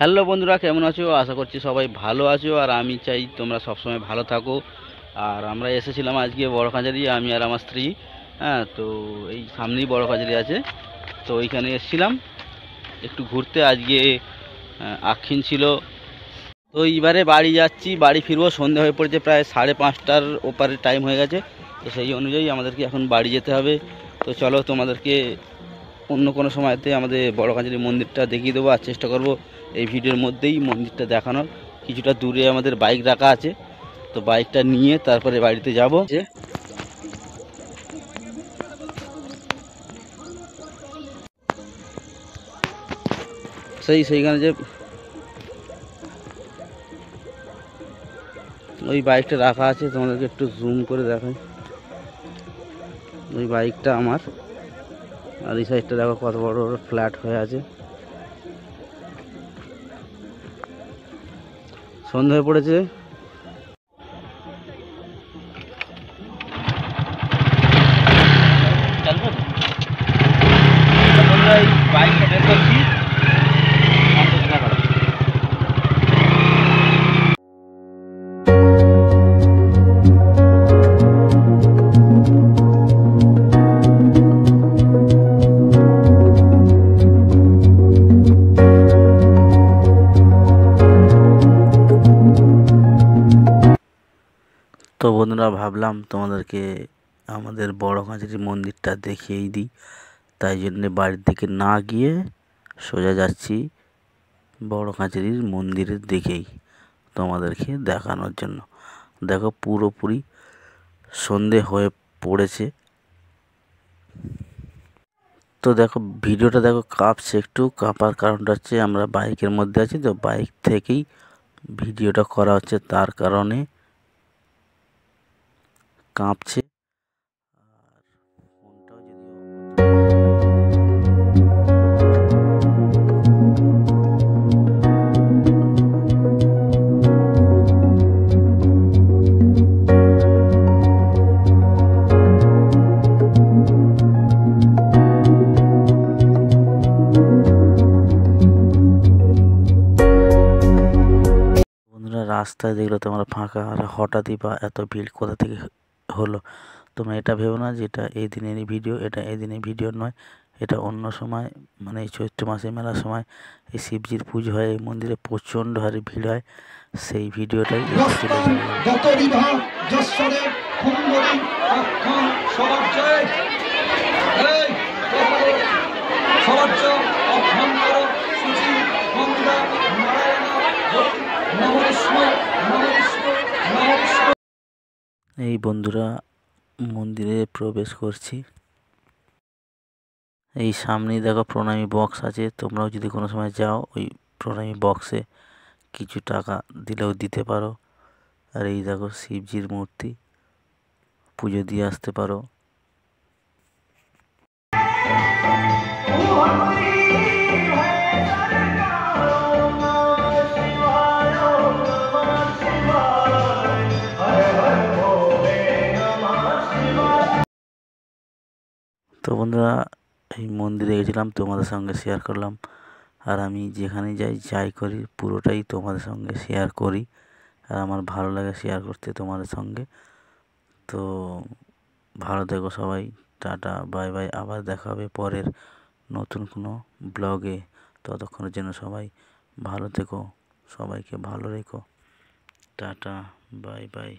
Hello বন্ধুরা, কেমন আছো? আশা করছি সবাই ভালো আছো, আর আমি চাই তোমরা সবসময় ভালো থাকো। আর আমরা এসেছিলাম আজকে বড় কাছারি, আমি আর আমার স্ত্রী। হ্যাঁ, তো এই সামনেই বড় কাছারি আছে, তো ওইখানে এসেছিলাম একটু ঘুরতে। আজকে আক্ষিণ ছিল। তো এইবারে বাড়ি যাচ্ছি, বাড়ি ফিরবো। সন্ধে হয়ে পড়েছে, প্রায় 5:30টার ওপারে টাইম হয়ে গেছে। তো সেই অনুযায়ী আমাদেরকে এখন বাড়ি যেতে হবে। তো চলো, তোমাদেরকে অন্য কোনো সময়তে আমাদের বড় কাছারি মন্দিরটা দেখিয়ে দেবো, আর চেষ্টা করব এই ভিডিওর মধ্যেই মন্দিরটা দেখানোর। কিছুটা দূরে আমাদের বাইক রাখা আছে, তো বাইকটা নিয়ে তারপরে বাড়িতে যাব। সেইখানে যে ওই বাইকটা রাখা আছে, তোমাদেরকে একটু জুম করে দেখাই। ওই বাইকটা আমার, আর এই সাইডটা দেখো কত বড় বড় ফ্ল্যাট হয়ে আছে। সন্ধ্যা হয়ে পড়েছে। বাইকটা বের করছি। তো বন্ধুরা, ভাবলাম তোমাদেরকে আমাদের বড় কাছারি মন্দিরটা দেখিয়েই দিই। তাই জন্যে বাড়ির দিকে না গিয়ে সোজা যাচ্ছি বড় কাছারির মন্দিরের দিকেই তোমাদেরকে দেখানোর জন্য। দেখো, পুরোপুরি সন্ধে হয়ে পড়েছে। তো দেখো, ভিডিওটা দেখো কাঁপছে একটু। কাঁপার কারণটা হচ্ছে আমরা বাইকের মধ্যে আছি, তো বাইক থেকেই ভিডিওটা করা হচ্ছে, তার কারণে কাঁপছে। রাস্তায় দেখলে তোমরা ফাঁকা, আর হঠাৎই বা এত ভিড় কোথা থেকে হলো। তোমরা এটা ভেবো না যে এটা এই দিনেরই ভিডিও, এটা এই দিনের ভিডিও নয়। এটা অন্য সময়, মানে এই চৈত্র মাসে মেলার সময় এই শিবজির পুজো হয়, এই মন্দিরে প্রচণ্ড হারে ভিড় হয়, সেই ভিডিওটাই এই বন্ধুরা মন্দিরে প্রবেশ করছি। এই সামনেই দেখো প্রণামী বক্স আছে, তোমরাও যদি কোনো সময় যাও ওই প্রণামী বক্সে কিছু টাকা দিলেও দিতে পারো। আর এই দেখো শিবজির মূর্তি, পুজো দিয়ে আসতে পারো। তো বন্ধুরা, এই মন্দিরে গেছিলাম, তোমাদের সঙ্গে শেয়ার করলাম। আর আমি যেখানে যাই করি পুরোটাই তোমাদের সঙ্গে শেয়ার করি, আর আমার ভালো লাগে শেয়ার করতে তোমাদের সঙ্গে। তো ভালো থেকো সবাই, টাটা, বাই বাই। আবার দেখা হবে পরের নতুন কোনো ব্লগে। ততক্ষণের জন্য সবাই ভালো থেকো, সবাইকে ভালো রেখো। Tata, bye bye.